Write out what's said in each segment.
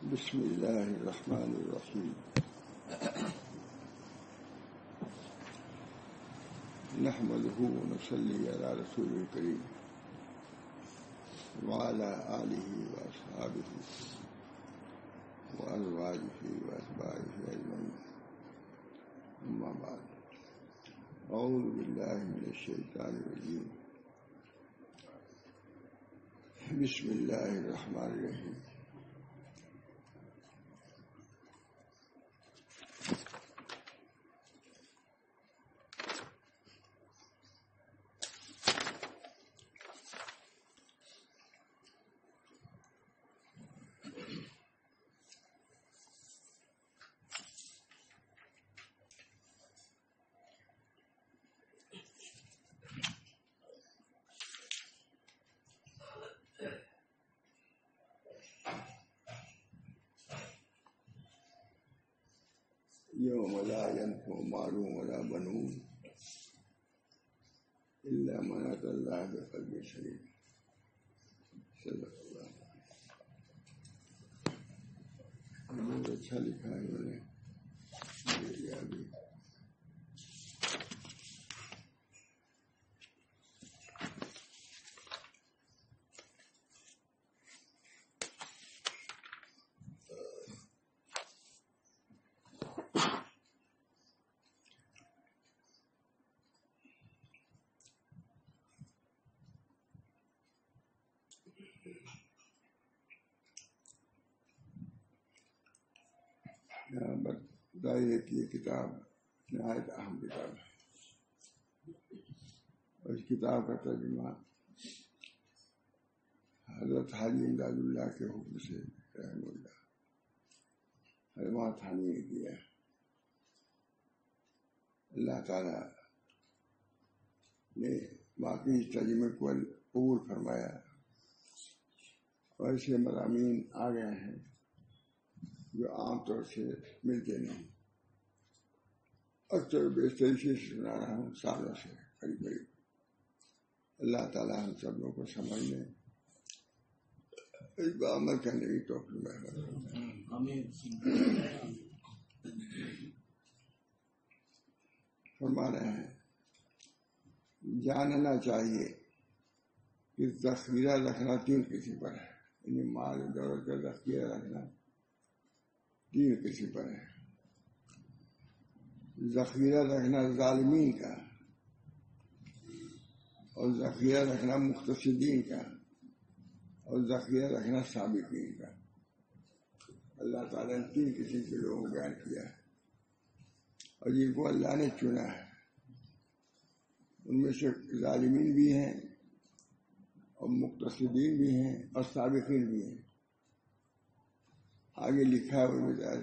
بسم اللہ الرحمن الرحیم نحمده ونصلی علی رسول الکریم وعلی آلہ واصحابہ وازواجہ واتباعہ اجمعین اما بعد اعوذ باللہ من الشیطان الرجیم بسم اللہ الرحمن الرحیم یوم لا ينفع مال ولا بنون الا من اتى الله بقلب سلیم صدق اللہ. بہت اچھا لکھا ہے انہوں نے. دائرے کی یہ کتاب نہایت اہم کتاب ہے اور اس کتاب کا ترجمہ حضرت حاجی امداد اللہ کے حکم سے رحم اللہ حرما تھانی نے کیا. اللہ تعالیٰ نے باقی اس ترجمے کو قبول فرمایا اور ایسے مضامین آ گئے ہیں جو عام طور سے ملتے نہیں. اکثر بیشتر سے سنا رہا ہوں سالوں سے قریب قریب. اللہ تعالیٰ ہم سب لوگوں کو سمجھنے اس پر عمل کرنے کی توفیق عطا فرمائے. فرما رہے ہیں جاننا چاہیے کہ ذخیرہ رکھنا تین قسم پر ہے. یعنی مال دولت کا ذخیرہ رکھنا تین قسم پر ہے. ذخیرہ رکھنا ظالمین کا اور ذخیرہ رکھنا مقتصدین کا اور ذخیرہ رکھنا سابقین کا. اللہ تعالیٰ نے تین قسم کے لوگوں کو بیان کیا ہے اور جن کو اللہ نے چنا ہے ان میں سے ظالمین بھی ہیں اور مقتصدین بھی ہیں اور سابقین بھی ہیں. آگے لکھا ہے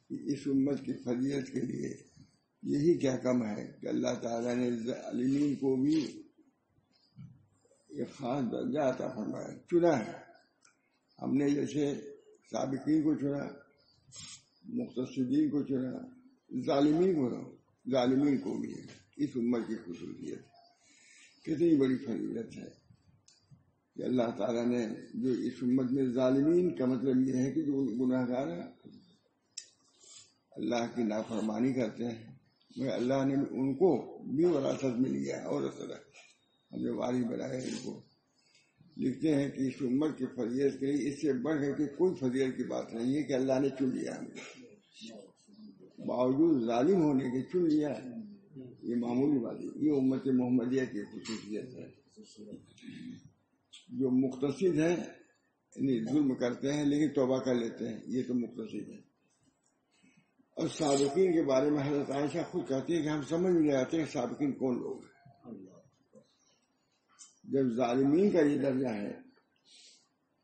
کہ اس امت کی فضیلت کے لیے یہی کیا کم ہے کہ اللہ تعالیٰ نے ظالمین کو بھی ایک خاص درجہ عطا فرمایا, چنا ہے. ہم نے جیسے سابقین کو چنا, مقتصدین کو چنا, ظالمین کو بھی ہے. اس امت کی خصوصیت کتنی بڑی فضیلت ہے کہ اللہ تعالیٰ نے جو اس امت میں ظالمین کا مطلب یہ ہے کہ جو گناہ گار اللہ کی نافرمانی کرتے ہیں مگر اللہ نے ان کو بھی وراثت میں لیا اور ہم نے وارث بنایا ان کو. لکھتے ہیں کہ اس امت کی فضیلت کے لیے اس سے بڑھ کر کے کوئی فضیلت کی بات نہیں ہے کہ اللہ نے چن لیا ہمیں, باوجود ظالم ہونے کے چن لیا. یہ معمولی بات ہے. یہ امت محمدیہ کی خصوصیت ہے. جو مقتصد ہیں یعنی ظلم کرتے ہیں لیکن توبہ کر لیتے ہیں, یہ تو مقتصد ہے. اور سابقین کے بارے میں حضرت عائشہ خود کہتی ہے کہ ہم سمجھ نہیں آتے کہ سابقین کون لوگ ہیں. جب ظالمین کا یہ درجہ ہے,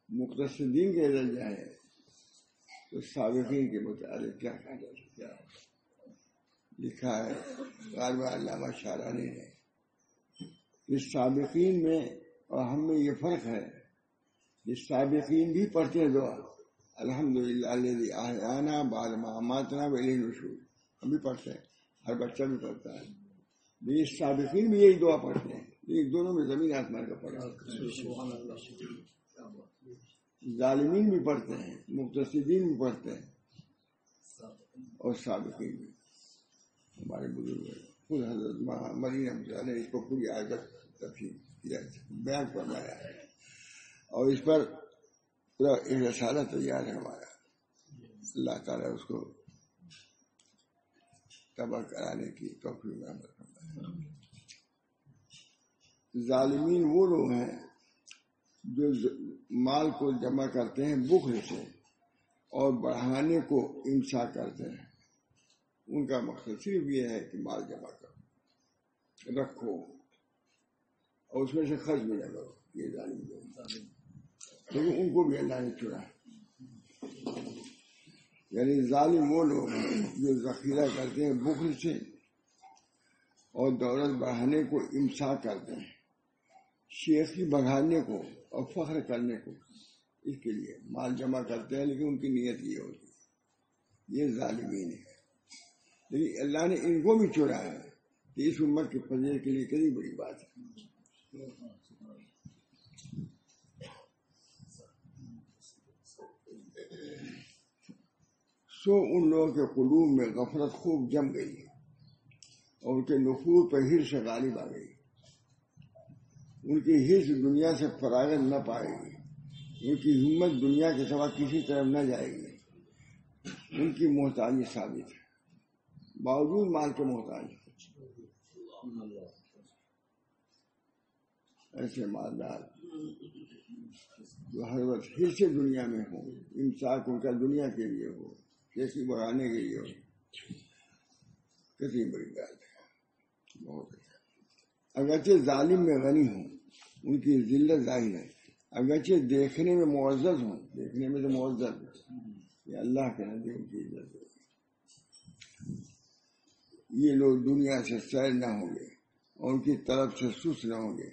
مقتصدین کا یہ درجہ ہے, تو سابقین کے متعلق کیا کہا جا سکتا ہے. لکھا ہے غالباً علامہ شارانی نے اس سابقین میں اور ہم میں یہ فرق ہے کہ سابقین بھی پڑھتے ہیں دعا الحمدللہ الذی احیانا بعد ما اماتنا والیہ النشور. ہم بھی پڑھتے ہیں, ہر بچہ بھی پڑھتا ہے. یہ سابقین بھی یہی دعا پڑھتے ہیں. یہ دونوں میں زمین آسمان کا فرق ہے. ظالمین بھی پڑھتے ہیں، مقتصدین بھی پڑھتے ہیں، اور سابقین بھی. ہمارے بزرگ خود حضرت مدینہ رحمۃ نے اس کو پوری آیت تفصیل کیا، بیان فرمایا ہے، اور اس پر پورا ایک رسالہ تیار ہے ہمارا. اللہ تعالیٰ اس کو تباہ کرانے کی توفیق عطا فرمائے. ظالمین وہ لوگ ہیں جو مال کو جمع کرتے ہیں بخل سے اور بڑھانے کو امساک کرتے ہیں. ان کا مقصد صرف یہ ہے کہ مال جمع کرو، رکھو، اور اس میں سے خرچ بھی نہ کرو. یہ ظالم لوگ، لیکن ان کو بھی اللہ نے چنا. یعنی ظالم وہ لوگ ہیں جو ذخیرہ کرتے ہیں بخل سے اور دولت بڑھانے کو امساک کرتے ہیں، شیخی بڑھانے کو اور فخر کرنے کو. اس کے لیے مال جمع کرتے ہیں لیکن ان کی نیت یہ ہوتی ہے. یہ ظالمین ہے. لیکن اللہ نے ان کو بھی چنا ہے کہ اس امت کے فضیلت کے لیے کتنی بڑی بات ہے. سو ان لوگوں کے قلوب میں غفلت خوب جم گئی اور ان کے نفور پر حرص غالب آ گئی. ان کی حرص دنیا سے فراغت نہ پائے گی، ان کی ہمت دنیا کے سوا کسی طرف نہ جائے گی. ان کی محتاجی ثابت ہے، باوجود مال کے محتاج. ایسے مالدار جو ہر وقت حرص دنیا میں ہو، امساک ان کا دنیا کے لیے ہو، کیسی بڑھانے کے لیے ہو، کتنی بڑی بات ہے. بہت اچھا. اگرچہ ظالم میں غنی ہوں، ان کی ذلت ظاہر ہے. اگرچہ دیکھنے میں معزز ہوں، دیکھنے میں تو معزز یہ اللہ کے نزدیک ان کی عزت ہے. یہ لوگ دنیا سے سیر نہ ہوں گے اور ان کی طرف سے سست نہ ہوں گے.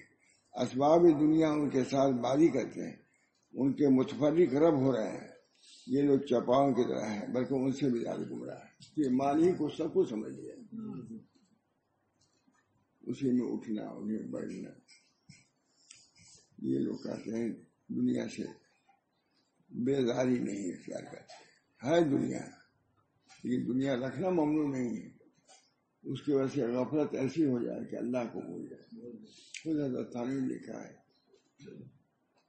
اسباب دنیا ان کے ساتھ بازی کرتے ہیں، ان کے متفرق رب ہو رہے ہیں. یہ لوگ چپاؤں کی طرح ہیں، بلکہ ان سے بھی زیادہ گمراہ ہے. یہ مال ہی کو سب کچھ سمجھ لیا، اسی میں اٹھنا انہیں بڑھنا. یہ لوگ کہتے ہیں دنیا سے بیزاری نہیں اختیار کرتے. ہے دنیا، لیکن دنیا رکھنا ممنوع نہیں ہے. اس کی وجہ سے غفلت ایسی ہو جائے کہ اللہ کو بھول جائے. خود حضرت تعلیم لکھا ہے،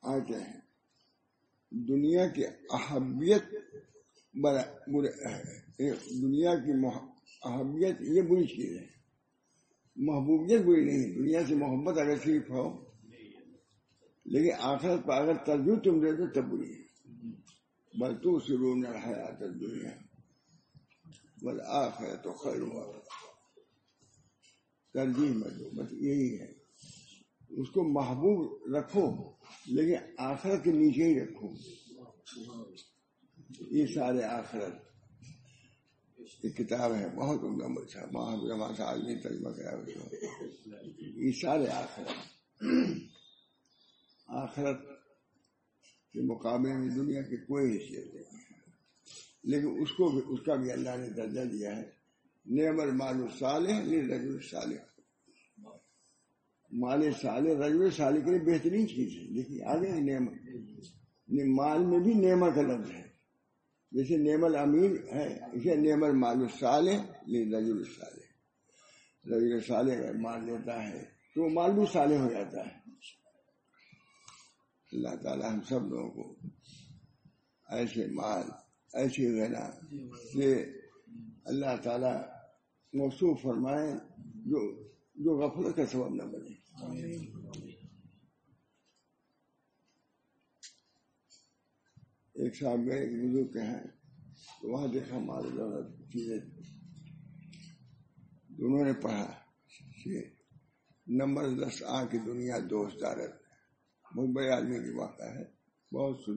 آتے ہیں دنیا کی اہمیت دنیا کی اہمیت یہ بری چیز ہے، محبوبیت بری نہیں. دنیا سے محبت اگر صرف ہو، لیکن آخرت پر اگر ترجیح تم دے دو تب بری ہے. بل تؤثرون الحیات الدنیا والآخرۃ خیر وابقیٰ. ترجیح میں دو، بس یہی ہے. اس کو محبوب رکھو لیکن آخرت کے نیچے ہی رکھو. یہ سارے آخرت کی کتاب ہے، بہت عمدہ مرچہ محمد صاحب نے ترجمہ کیا. یہ سارے آخرت کے مقابلے میں دنیا کی کوئی حیثیت نہیں ہے. لیکن اس کا بھی اللہ نے درجہ دیا ہے. نعم المال الصالح للرجل الصالح. مال صالح رجل صالح کے لیے بہترین چیز ہے. دیکھیے آگے نعمت، مال میں بھی نعمت کا لفظ ہے. جیسے نعم الامیر ہے، اسے نعم المال الصالح للرجل الصالح. رجل صالح اگر مال لیتا ہے تو وہ مال بھی صالح ہو جاتا ہے. اللہ تعالیٰ ہم سب لوگوں کو ایسے مال، ایسی غنا سے اللہ تعالیٰ موصوف فرمائے جو غفلت کا سبب نہ بنے. ایک صاحب گئے ایک بزرگ کے ہیں، تو وہاں دیکھا مال چیزیں. انہوں نے پڑھا کہ نمبر 10 کی دنیا دوست دارت. بہت بڑے آدمی کی واقعہ ہے، بہت سن.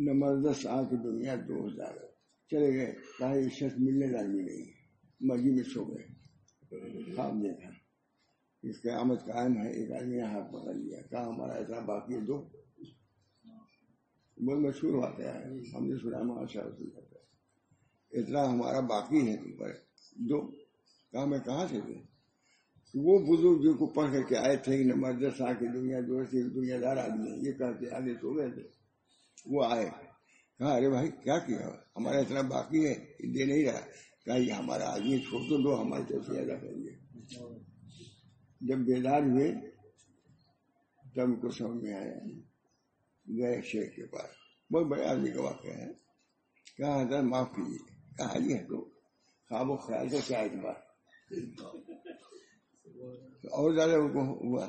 نمبر 10 کی دنیا دوست دارت. چلے گئے، کہا یہ شخص ملنے لازمی نہیں. مرضی میں سو گئے. خواب دیکھا اس قیامت قائم ہے. ایک آدمی نے ہاتھ پکڑ لیا، کہا ہمارا اتنا باقی ہے، دو. بہت مشہور واقعہ ہے، ہم نے سنا ماشاء اللہ. اتنا ہمارا باقی ہے تم پر، دو. کہا میں کہاں سے دوں؟ وہ بزرگ جو کو پڑھ کر کے آئے تھے کہ مدرسہ کی دنیا دوست دنیا دار آدمی یہ کہتے آگے سو گئے تھے. وہ آئے کہا ارے بھائی کیا کیا ہمارا اتنا باقی ہے دے نہیں رہا. کہا یہ ہمارا آدمی چھوڑ تو دو ہماری طرف سے ادا کریں گے. جب بیدار ہوئے تب ان کو سمجھ میں آیا. گئے شیخ کے پاس, بہت بڑے آدمی کا واقعہ ہے. کہا حضرت معاف کیجیے. کہا یہ ہے تو خواب و خیال کا کیا اعتبار, اور زیادہ ان کو ہوا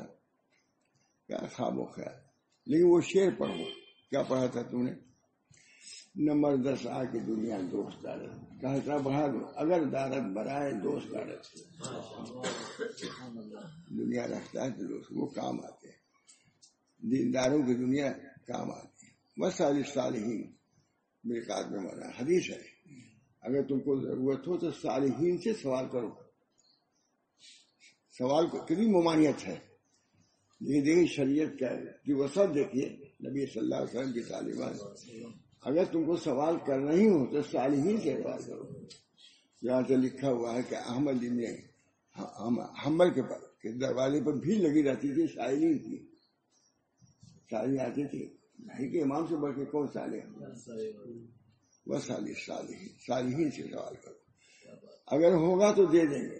کیا خواب و خیال. لیکن وہ شعر پڑھو. کیا پڑھا تھا تم نے؟ نمبر 10 آ کے دنیا دوست دارت. کہا بڑھا دو اگر دارت برائے دوست دارت. دنیا رکھتا ہے تو دوست وہ کام آتے ہیں. دینداروں کی دنیا کام آتی ہے. بس صالحین میرے کاتب میں مانا حدیث ہے. اگر تم کو ضرورت ہو تو صالحین سے سوال کرو. سوال کو کتنی ممانعت ہے. یہ دیکھیے شریعت کا کی وسعت دیکھیے نبی صلی اللہ علیہ وسلم کی تعلیمات. اگر تم کو سوال کرنا ہی ہو تو صالحین سے سوال کرو. یہاں سے لکھا ہوا ہے کہ احمد ابن حنبل کے دروازے پر بھیڑ لگی رہتی تھی سائلین کی. سائلین آتی تھی نہیں کہ امام سے بڑھ کے کون صالح. بس صالحین سے سوال کرو. اگر ہوگا تو دے دیں گے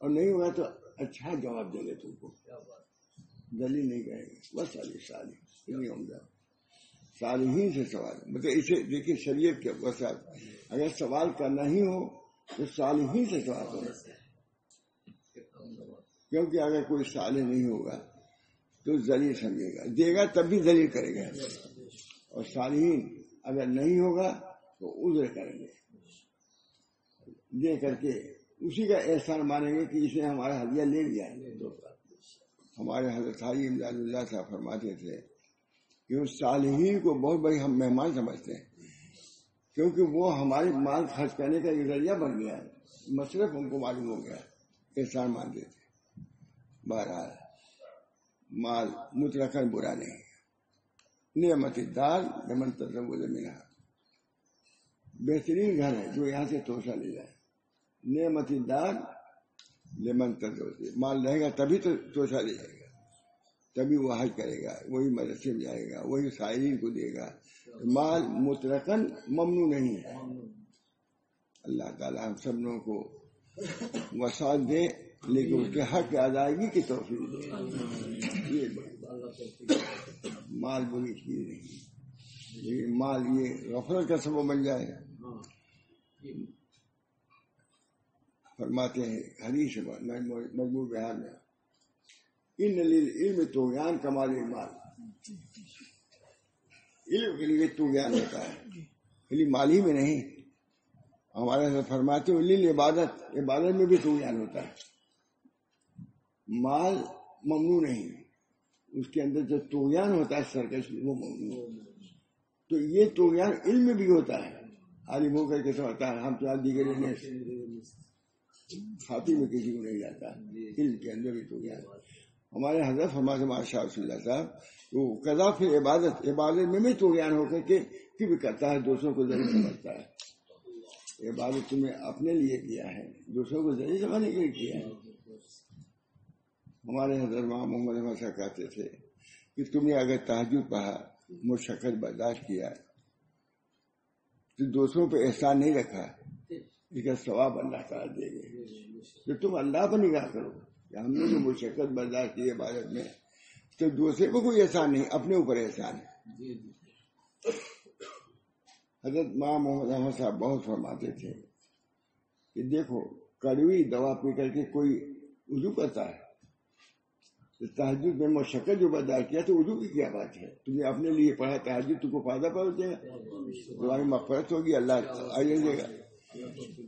اور نہیں ہوگا تو اچھا جواب دیں گے. تم کو دلیل نہیں کہیں گے. بس صالح عمدہ صالحین سے سوال. مطلب اسے دیکھیے شریعت کے وسعت. اگر سوال کرنا ہی ہو تو صالحین سے سوال کرو. کیونکہ اگر کوئی صالح نہیں ہوگا تو ذلیل سمجھے گا, دے گا تب بھی ذلیل کرے گا. اور صالحین اگر نہیں ہوگا تو عذر کریں گے, دے کر کے اسی کا احسان مانیں گے کہ اس نے ہمارا ہدیہ لے لیا ہے. ہمارے حضرت حاجی امداد اللہ صاحب فرماتے تھے کہ اس صالحین کو بہت بڑی ہم مہمان سمجھتے ہیں, کیونکہ وہ ہمارے مال خرچ کرنے کا ایک ذریعہ بن گیا ہے. مصرف ان کو معلوم ہو گیا, احسان مانتے تھے. بہرحال مال مطلقاً برا نہیں. نعمت دار لمن تزوج منها, بہترین گھر ہے جو یہاں سے توشہ لے جائے. نعمت دار لمن تزوج, مال رہے گا تبھی تو توشہ لے جائے گا, تبھی وہ حج کرے گا, وہی مدرسے میں جائے گا, وہی سائلین کو دے گا. مال مطلقاً ممنوع نہیں ہے. اللہ تعالیٰ ہم سب لوگوں کو وسعت دے, لیکن اس کے حق ادائیگی کی توفیق دے. مال بری چیز نہیں, لیکن مال یہ غفلت کا سبب بن جائے. فرماتے ہیں حدیث مجموع بہار میں, ان للعلم طغیان کمال المال. علم کے لیے طغیان ہوتا ہے, خالی مال ہی میں نہیں. ہمارے حضرت فرماتے ہیں للعبادت, عبادت میں بھی طغیان ہوتا ہے. مال ممنوع نہیں, اس کے اندر جو طغیان ہوتا ہے سرکش وہ ممنوع. تو یہ طغیان علم میں بھی ہوتا ہے. عالم ہو کر کے سمجھتا ہے ہم تو دیگر کھاتی میں کسی کو نہیں جاتا. علم کے اندر بھی طغیان. ہمارے حضرت فرماتے ماشاء اللہ صاحب وہ قضا پھر عبادت میں بھی طغیان ہو کر کے بھی کرتا ہے, دوسروں کو ذریعہ سمجھتا ہے. عبادت تمہیں اپنے لیے کیا ہے, دوسروں کو ذریعہ سمجھنے کے لیے کیا ہے. ہمارے حضرت محمد احمد صاحب کہتے تھے کہ تم نے اگر تہجد پڑھا, مشقت برداشت کیا, تو دوسروں پہ احسان نہیں رکھا, لیکن ثواب اللہ تعالیٰ دے گے. تو تم اللہ پر نگاہ کرو کہ ہم نے جو مشقت برداشت کی عبادت میں, تو دوسرے کو کوئی احسان نہیں, اپنے اوپر احسان ہے. حضرت محمد احمد صاحب بہت فرماتے تھے کہ دیکھو کڑوی دوا پی کر کے کوئی وضو کرتا ہے, تہجد میں مشقت جو برداشت کیا تو وضو کی کیا بات ہے. تم نے اپنے لیے پڑھا تہجد, تم کو فائدہ پہنچے گا, تمہاری مغفرت ہوگی, اللہ آئیے دے گا.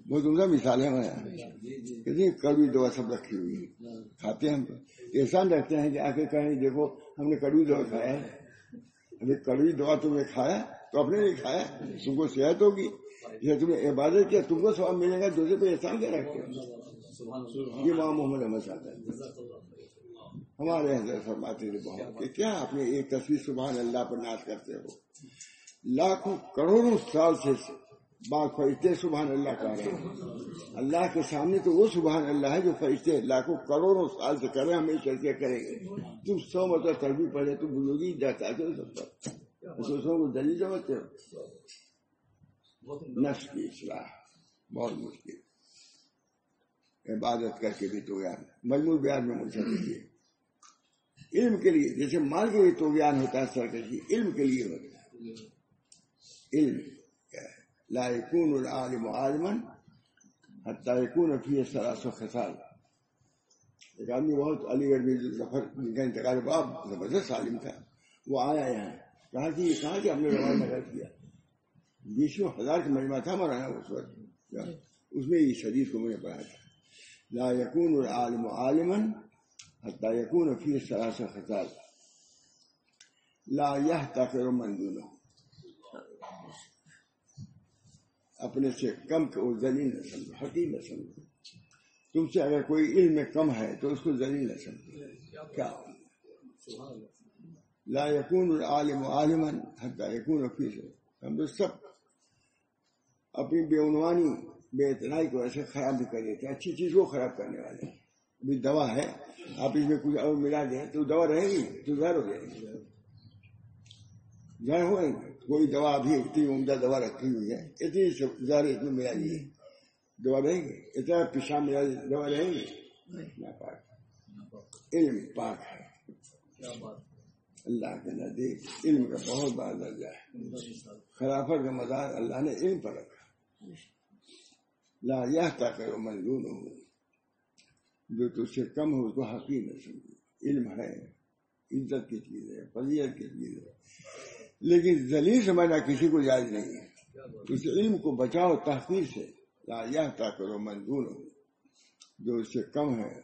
بہت عمدہ مثال ہے ہمارے. کتنی کڑوی دوا سب رکھی ہوئی ہے, کھاتے ہیں ہم احسان رکھتے ہیں کہ آ کے کہیں دیکھو ہم نے کڑوی دوا کھایا ہے. ابھی کڑوی دوا تم نے کھایا تو اپنے لیے کھایا, تم کو صحت ہوگی. جیسے تم نے عبادت کیا تم کو ثواب ملے گا, دوسرے پہ احسان کیا رکھتے ہیں. یہ امام محمد احمد صاحب ہے. ہمارے حضرت فرماتے تھے بہت کہ کیا آپ نے ایک تصویر سبحان اللہ پر ناز کرتے ہو, لاکھوں کروڑوں سال سے بعض فرشتے سبحان اللہ کہہ رہے ہیں. اللہ کے سامنے تو وہ سبحان اللہ ہے جو فرشتے لاکھوں کروڑوں سال سے کر رہے ہیں، ہمیشہ کے کریں گے. تم 100 مرتبہ تسبیح پڑھے تو بزرگی جاتا ہے سب پر دوسروں کو دلیل سمجھتے ہو. نفس کی اصلاح بہت مشکل، عبادت کر کے بھی طغیان. مجموع بیان میں مجھے دیکھیے علم کے لیے جیسے مال کے لیے طغیان ہوتا ہے سرکشی، علم کے لیے ہوتا ہے. علم لا يكون العالم عالما حتى يكون فيه 3 خصال. ایک آدمی بہت علی گڑھ میں ظفر کا انتقال باب زبردست عالم تھا، وہ آیا یہاں کہا کہ یہ کہا کہ ہم نے روایت نقل کیا 20,000 کا مجمع تھا مولانا اس وقت، اس میں اس حدیث کو میں نے پڑھا تھا. لا يكون العالم عالما حتى يكون فيه 3 خصال لا يحتقر من دونه. اپنے سے کم کو ذلیل نہ سمجھو، حقیر نہ سمجھو. تم سے اگر کوئی علم میں کم ہے تو اس کو ذلیل نہ سمجھو. کیا لا يكون العالم عالما حتى يكون فيه. ہم تو سب اپنی بے عنوانی بے اعتنائی کو ایسے خراب بھی کر دیتے ہیں، اچھی چیز کو خراب کرنے والے. ابھی دوا ہے، آپ اس میں کچھ اور ملا دیں تو دوا رہے گی تو زہر ہو جائے گی. زہر ہوئے گی. کوئی دوا بھی اتنی عمدہ دوا رکھی ہوئی ہے، اتنی زہر اس میں ملا دی دوا رہے گی، اتنا پیشاب ملا دوا رہے گی. علم پاک ہے اللہ کے نزدیک، علم کا بہت بڑا درجہ ہے. خلافت کا مدار اللہ نے علم پر رکھا. لا يحتقر من دونه. جو تجھ سے کم ہو اس کو حقیر نہ سمجھو. علم ہے، عزت کی چیز ہے، فضیلت کی چیز ہے، لیکن ذلیل سمجھنا کسی کو جائز نہیں ہے. اس علم کو بچاؤ تحقیر سے. لا يحتقر من دونه. جو اس سے کم ہے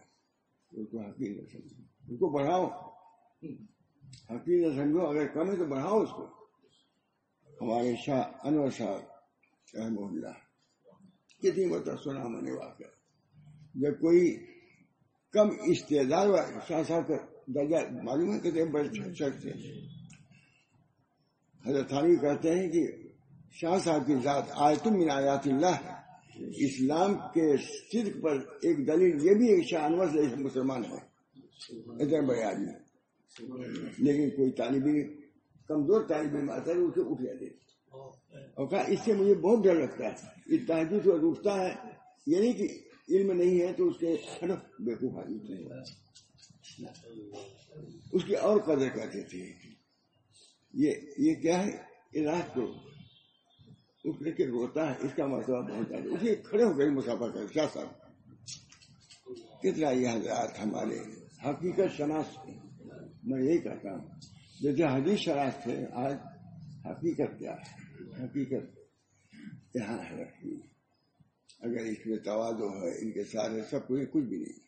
اس کو حقیر نہ سمجھو، اس کو بڑھاؤ. حقیر نہ سمجھو، اگر کم ہے تو بڑھاؤ اس کو. ہمارے شاہ انور صاحب رحمہ اللہ کتنی مرتبہ سنا میں نے واقعہ، جب کوئی کم استعداد شاہ صاحب کا درجہ معلوم ہے کتنے بڑے شخص تھے. حضرت تھانوی کہتے ہیں کہ شاہ صاحب کی ذات آیت من آیات اللہ ہے. اسلام کے صدق پر ایک دلیل یہ بھی ہے کہ شاہ انور سے مسلمان ہے، اتنے بڑے آدمی. لیکن کوئی طالب علم کمزور طالب علم آتا ہے اسے اٹھ جاتے اور کہا اس سے مجھے بہت ڈر لگتا ہے. یہ تہجد سے اٹھتا ہے، یہ نہیں کہ علم نہیں ہے تو اس کے بیوقوف آدمی اس کی اور قدر کرتے تھے. یہ کیا ہے، رات کو اٹھ کر کے روتا ہے، اس کا مرتبہ بہت زیادہ. اسے کھڑے ہو گئے مسافہ کر. کیا صاحب کتنا یہ حضرات ہمارے حقیقت شناس. میں یہی کہتا ہوں جیسے حدیث شناس تھے، آج حقیقت کیا ہے. حقیقت یہاں ہے رکھی. اگر اس میں تواضع ہے ان کے سارے سب کچھ بھی نہیں.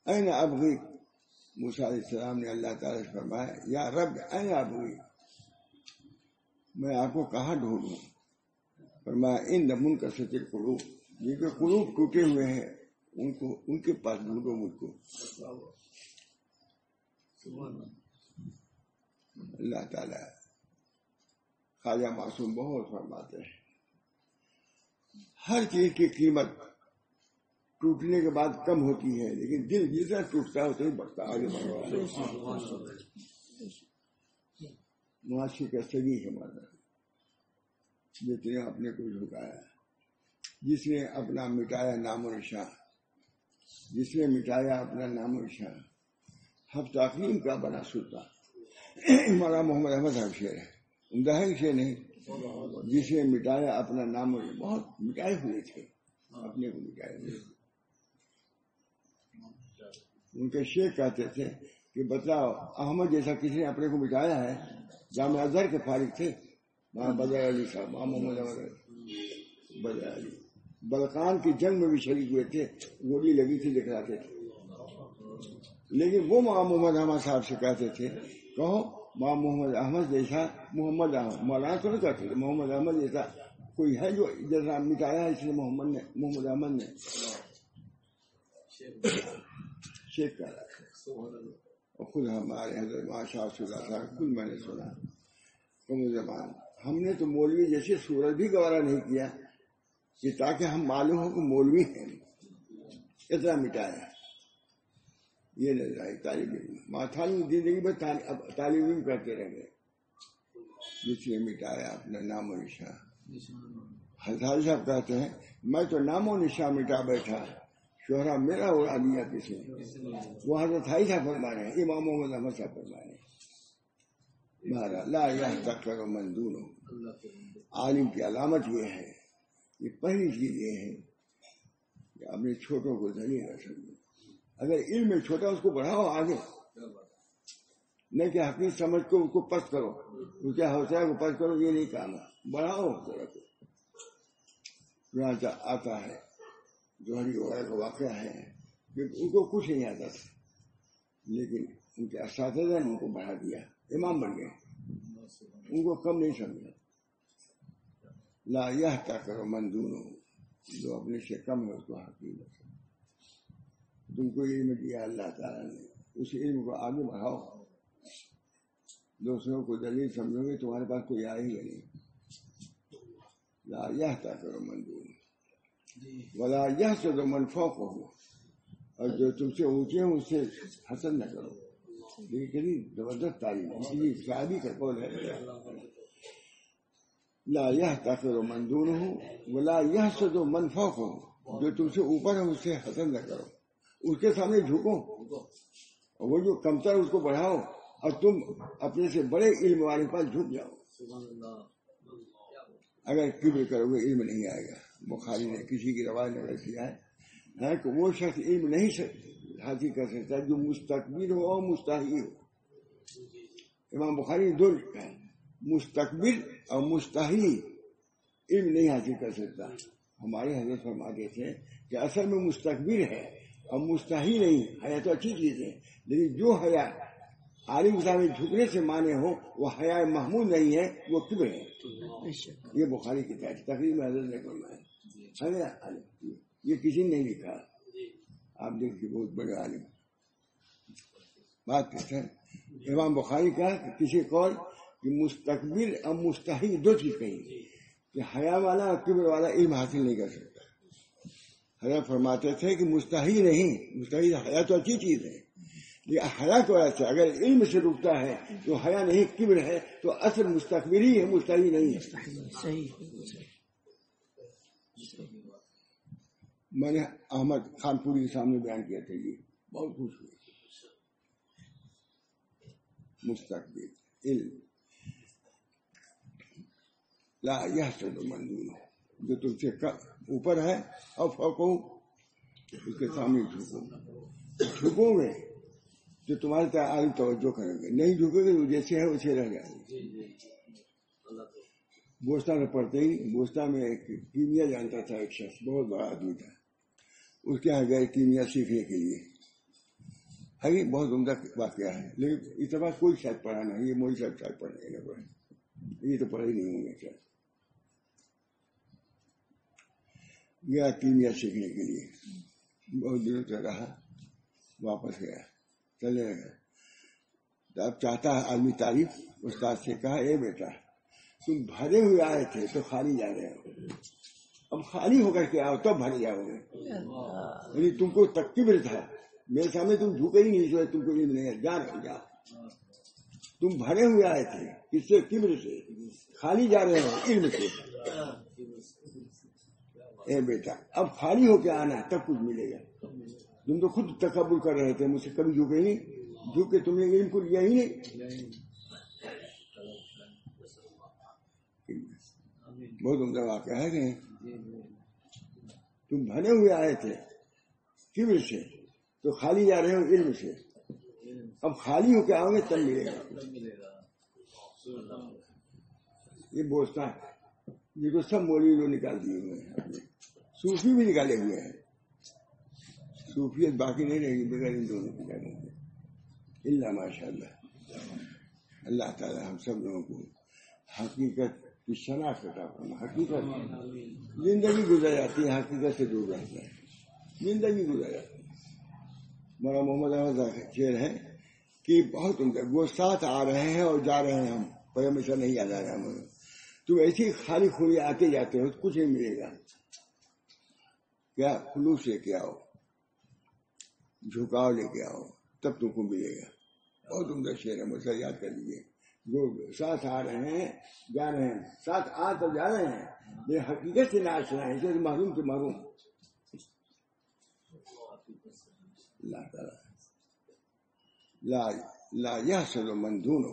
این ابغی موسیٰ علیہ السلام نے اللہ تعالیٰ سے فرمایا یا رب این ابغی، میں آپ کو کہاں ڈھونڈوں. فرمایا ان منکسرۃ القلوب، جن کے قلوب ٹوٹے ہوئے ہیں ان کے پاس ڈھونڈو مجھ کو. اللہ تعالیٰ خواجہ معصوم بہت فرماتے ہیں ہر چیز کی قیمت ٹوٹنے کے بعد کم ہوتی ہے، لیکن دل جتنا ٹوٹتا ہے اتنا ہی بڑھتا آگے بڑھتا. معاشی کا صحیح ہے ہمارا، جس نے اپنے کو جھکایا، جس نے اپنا مٹایا نام و نشان، جس نے مٹایا اپنا نام و نشان. ہفتہ تقلیم کا بنا سلطان مولانا محمد احمد صاحب شعر ہے، عمدہ ہے شعر نہیں. جس نے مٹایا اپنا نام و بہت مٹائے ہوئے تھے، اپنے کو مٹائے ہوئے. ان کے شیخ کہتے تھے کہ بتلاؤ احمد جیسا کسی نے اپنے کو مٹایا ہے. جامعہ ازہر کے فارغ تھے وہاں بدر علی صاحب، محمد بدر علی بلقان کی جنگ میں بھی شریک ہوئے تھے، گولی لگی تھی دکھلاتے تھے. لیکن وہ ماں محمد احمد صاحب سے کہتے تھے کہو ماں محمد احمد جیسا، محمد احمد مولانا تو نہیں کہتے تھے، محمد احمد جیسا کوئی ہے جو جیسا مٹایا ہے اس نے محمد احمد نے. شیخ کہہ رہا ہے اور خود ہمارے حضرت ماشاء اللہ صاحب کل میں نے سنا کم زبان ہم نے تو مولوی جیسے صورت بھی گوارا نہیں کیا کہ تاکہ ہم معلوم ہو کہ مولوی ہیں، اتنا مٹایا. یہ نظر آئی طالب علم. ماتھانی زندگی میں طالب علم کرتے رہ گئے، جس نے مٹایا اپنا نام و نشان. حضرت صاحب کہتے ہیں میں تو نام و نشان مٹا بیٹھا، شہرا میرا اڑا دیا کسی نے. وہ حضرت صاحب فرما رہے ہیں، امام محمد احمد صاحب فرما رہے ہیں مہارا لا یحتقر من دونہ. عالم کی علامت یہ ہے، یہ پہلی چیز یہ ہے کہ اپنے چھوٹوں کو ذلیل نہ سمجھو. اگر علم میں چھوٹا اس کو بڑھاؤ آگے، نہ کہ حقیقت سمجھ کو اس کو پست کرو، اس کے حوصلہ کو پست کرو. یہ نہیں کام ہے، بڑھاؤ ذرا کو. چنانچہ آتا ہے جوہری وغیرہ کا واقعہ ہے کہ ان کو کچھ نہیں آتا تھا، لیکن ان کے اساتذہ نے ان کو بڑھا دیا، امام بن گئے، ان کو کم نہیں سمجھا. لا یحتقر من دونہ، جو اپنے سے کم ہے اس کو حقیر نہ سمجھو. تم کو علم دیا اللہ تعالیٰ نے، اس علم کو آگے بڑھاؤ. دوسروں کو دلیل سمجھو گے تمہارے پاس کوئی آئے گا نہیں. لا یحتقر من دونہ ولا یحسد من فوقہ، اور جو تم سے اونچے ہیں اس سے حسد نہ کرو. لیکن زبردست تعلیم ہے، صحابی کا قول ہے. لا یحتقر من دونہ ولا یحسد من فوقہ، جو تم سے اوپر ہے اس سے حسد نہ کرو. اس کے سامنے جھکو، اور وہ جو کمتر اس کو بڑھاؤ، اور تم اپنے سے بڑے علم والے پاس جھک جاؤ. اگر کبر کرو گے علم نہیں آئے گا. بخاری نے کسی کی روایت نقل کیا ہے کہ وہ شخص علم نہیں حاصل کر سکتا جو مستکبر ہو اور مستحی ہو. امام بخاری نے دو لکھا ہے، مستکبر اور مستحی علم نہیں حاصل کر سکتا. ہمارے حضرت فرماتے تھے کہ اصل میں مستکبر ہے اور مستحی نہیں. حیا تو اچھی چیز ہے، لیکن جو حیا عالم کے سامنے جھکنے سے مانے ہو وہ حیا محمود نہیں ہے، وہ کبر ہے. یہ بخاری کی تقریر میں حضرت نے فرمایا. یہ کسی نے نہیں لکھا. آپ دیکھیے بہت بڑے عالم بات کہتے ہیں. امام بخاری کا کسی قول کہ مستکبر اور مستحی دو چیز کہی کہ حیا والا اور کبر والا علم حاصل نہیں کر سکتا. حضرت فرماتے تھے کہ مستحی نہیں، مستحی حیا تو اچھی چیز ہے، لیکن حیا کی وجہ سے اگر علم سے رکتا ہے تو حیا نہیں کبر ہے، تو اصل مستکبر ہی ہے، مستحی نہیں ہے. میں نے احمد خان پوری کے سامنے بیان کیا تھا، یہ بہت خوش ہوئی. مستقبل علم لا یحسد من دونہ، جو تم سے اوپر ہے اور فوقہ اس کے سامنے جھکو گے جو تمہاری طرح آگے توجہ کریں گے. نہیں جھکے گے جیسے ہے ویسے رہ جائیں گے. بوستا میں پڑھتے ہی، بوستا میں ایک کیمیا جانتا تھا، ایک شخص بہت بڑا آدمی تھا. اس کے یہاں گئے کیمیا سیکھنے کے لیے. ہے بہت عمدہ واقعہ ہے، لیکن اس طرح کوئی شاید پڑھا نہیں. یہ موئی صاحب شاید پڑھنے نہ پڑھے، یہ تو پڑھے نہیں ہوں گے. شاید گیا کیمیا سیکھنے کے لیے، بہت دنوں تک رہا، واپس گیا، چلے گئے. اب چاہتا ہے آدمی تعریف. استاد سے کہا اے بیٹا تم بھرے ہوئے آئے تھے تو خالی جا رہے ہو، اب خالی ہو کر کے آؤ تب بھرے جاؤ گے. یعنی تم کو تکبر تھا، میرے سامنے تم جھکے ہی نہیں، جو تم کو علم نہیں ہے. جا رہے جا، تم بھرے ہوئے آئے تھے کس سے؟ کبر سے. خالی جا رہے ہو علم سے. اے بیٹا اب خالی ہو کے آنا تب کچھ ملے گا. تم تو خود تکبر کر رہے تھے، مجھ سے کبھی جھکے نہیں، جھک کے تم نے علم کو لیا ہی نہیں. بہت عمدہ واقعہ ہے کہ تم بھرے ہوئے آئے تھے کبر سے تو خالی جا رہے ہو علم سے. اب خالی ہو کے آؤ گے تب ملے گا. یہ بوستا یہ تو سب مولوی لوگ نکال دیے ہوئے ہیں، صوفی بھی نکالے ہوئے ہیں. صوفیت باقی نہیں رہے گی بغیر ان دونوں کی جانے سے. اللہ ماشاء اللہ. اللہ تعالیٰ ہم سب لوگوں کو حقیقت کی شناخت عطا فرمائے. حقیقت زندگی گزر جاتی ہے، حقیقت سے دور رہتا ہے، زندگی گزر جاتی ہے. مولانا محمد احمد کا شعر ہے کہ بہت عمدہ، وہ ساتھ آ رہے ہیں اور جا رہے ہیں، ہم پر ہمیشہ نہیں یاد آ رہا ہمیں. تم ایسی خالی خوری آتے جاتے ہو کچھ نہیں ملے گا. کیا خلوص لے کے آؤ, جھکاؤ لے کے آؤ, تب تم کو ملے گا. بہت عمدہ شعر ہے, مجھے یاد کر لیجیے. جو ساتھ آ رہے ہیں جا رہے ہیں, ساتھ آ تو جا رہے ہیں لیکن حقیقت سے نہ آشنا ہے, اسے معلوم تو معلوم. اللہ تعالیٰ لا یحسد من دونہ,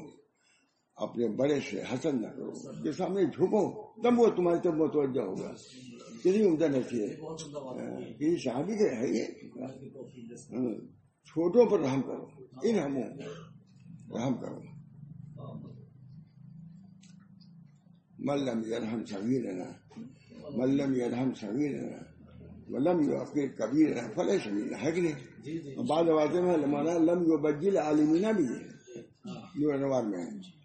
اپنے بڑے سے حسد نہ کرو, کے سامنے جھکو تب وہ تمہاری طرف متوجہ ہوگا. کتنی عمدہ نصیحت ہے, کسی صحابی کے ہے یہ. چھوٹوں پر رحم کرو, ارحموا, رحم کرو. من لم یرحم صغیرنا ولم یوقر کبیرنا فلیس منا, ہے کہ نہیں؟ بعض روایتوں میں لمانا لم یبجل عالمینا بھی ہے, جو انوار میں ہے.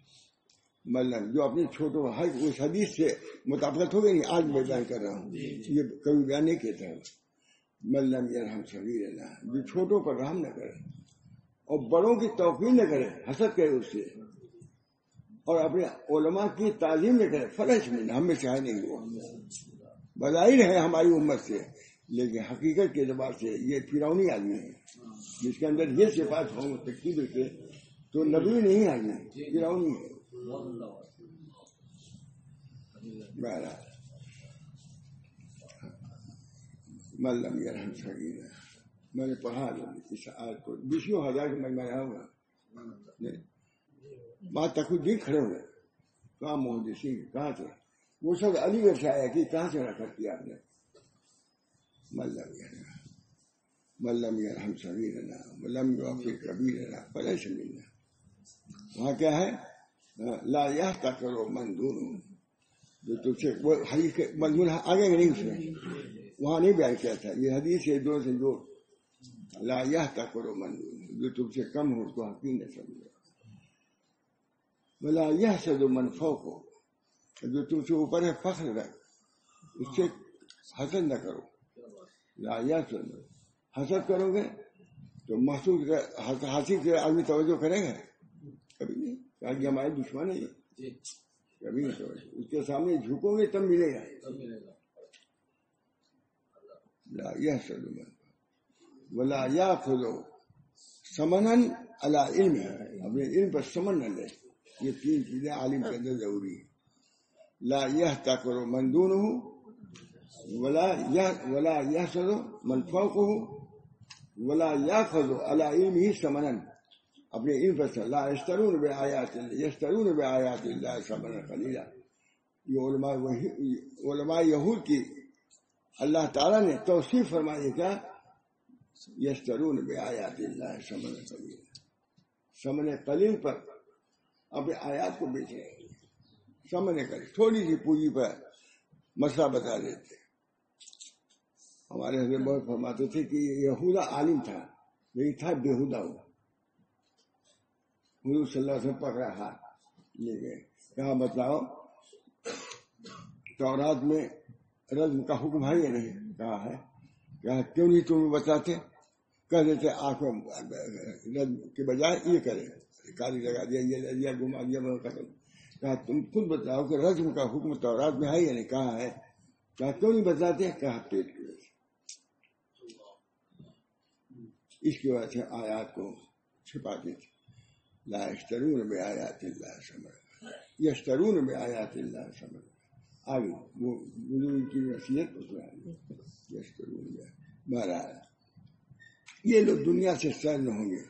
ملم جو اپنے چھوٹوں اس حدیث سے مطابقت ہو گئی, آج میں بیان کر رہا ہوں, یہ کبھی بیان نہیں کہتا ہے. ملم یرحم صغیرنا, جو چھوٹوں پر رحم نہ کرے اور بڑوں کی توقیر نہ کرے, حسد کرے اس سے, اور اپنے علماء کی تعظیم نہ کرے, فلیس منا, ہم میں سے ہے نہیں. وہ بظاہر ہے ہماری امت سے, لیکن حقیقت کے اعتبار سے یہ فرعونی آدمی ہے, جس کے اندر یہ صفات ہوں تکبیر کے, تو نبی نہیں آدمی, فرعونی ہے. من لم یرحم صغیرنا, میں نے پڑھا اس آیت کو 20,000 کے مجمع ہوگا. بات تک دن کھڑے ہوئے, کہاں محدثین کہاں تھے, وہ سب علی گڑھ سے آیا کہ کہاں سے رکھا کیا آپ نے. من لم یرحم صغیرنا ولم یوقر کبیرنا فلیس منا. وہاں کیا ہے, لا یحتقر من دونہ, جو تم سے وہ حدیث کے مضمون آگے نہیں, اس میں وہاں نہیں بیان کیا تھا. یہ حدیث ہے دو سے جو لا یحتقر من دونہ, جو تم سے کم ہو اس کو حقیر نہ سمجھو. ولا یحسد من فوقہ, جو تم سے اوپر ہے فخر رکھ, اس سے حسد نہ کرو. لا یحسد, حسد کرو گے تو محسوس حاصل سے آدمی توجہ کرے گا, کبھی نہیں. کہ ہمارے دشمن ہے, کبھی نہیں توجہ. اس کے سامنے جھکو گے تب ملے گا. لا یحسد من ولا یاخذ ثمنا علی علم, اپنے علم پر ثمن نہ لے. یہ تین چیزیں عالم کے اندر ضروری ہیں. لا یحتقر من دونہ ولا یحسد من فوقہ ولا یاخذ علی علمہ ثمنا, اپنے علم پر لا یشترون بآیات اللہ ثمنا قلیلا. یہ علماء یہود کی اللہ تعالیٰ نے توصیف فرمائی کیا, یشترون بآیات اللہ ثمنا قلیلا, ثمن قلیل پر اپنے آیات کو بیچ رہے ہیں. ثمن قلیل, تھوڑی سی پونجی پر مسئلہ بتا دیتے. ہمارے حضرت بہت فرماتے تھے کہ یہودا عالم تھا لیکن تھا بےہودہ. ہوا حضور صلی اللہ علیہ وسلم پکڑا ہاتھ لے گئے, کہا بتلاؤ تورات میں رجم کا حکم ہے یا نہیں؟ کہا ہے. کہا کیوں نہیں تمہیں بتاتے؟ کہہ دیتے آنکھوں رجم کے بجائے یہ کرے, کالی لگا دیا, یہ لگا دیا, گھما دیا, ختم. کہا تم خود بتاؤ کہ رجم کا حکم تورات میں ہے یا نہیں؟ کہا ہے. کہا کیوں نہیں بتاتے؟ کہا پیٹ کی وجہ سے. اس کی وجہ سے آیات کو چھپاتے تھے. لا یشترون بآیات اللہ ثمنا, یشترون بآیات اللہ ثمنا. آگے وہ بزرگ کی نصیحت اس میں آگے یشترون. بہرحال یہ لوگ دنیا سے سیر نہ ہوں گے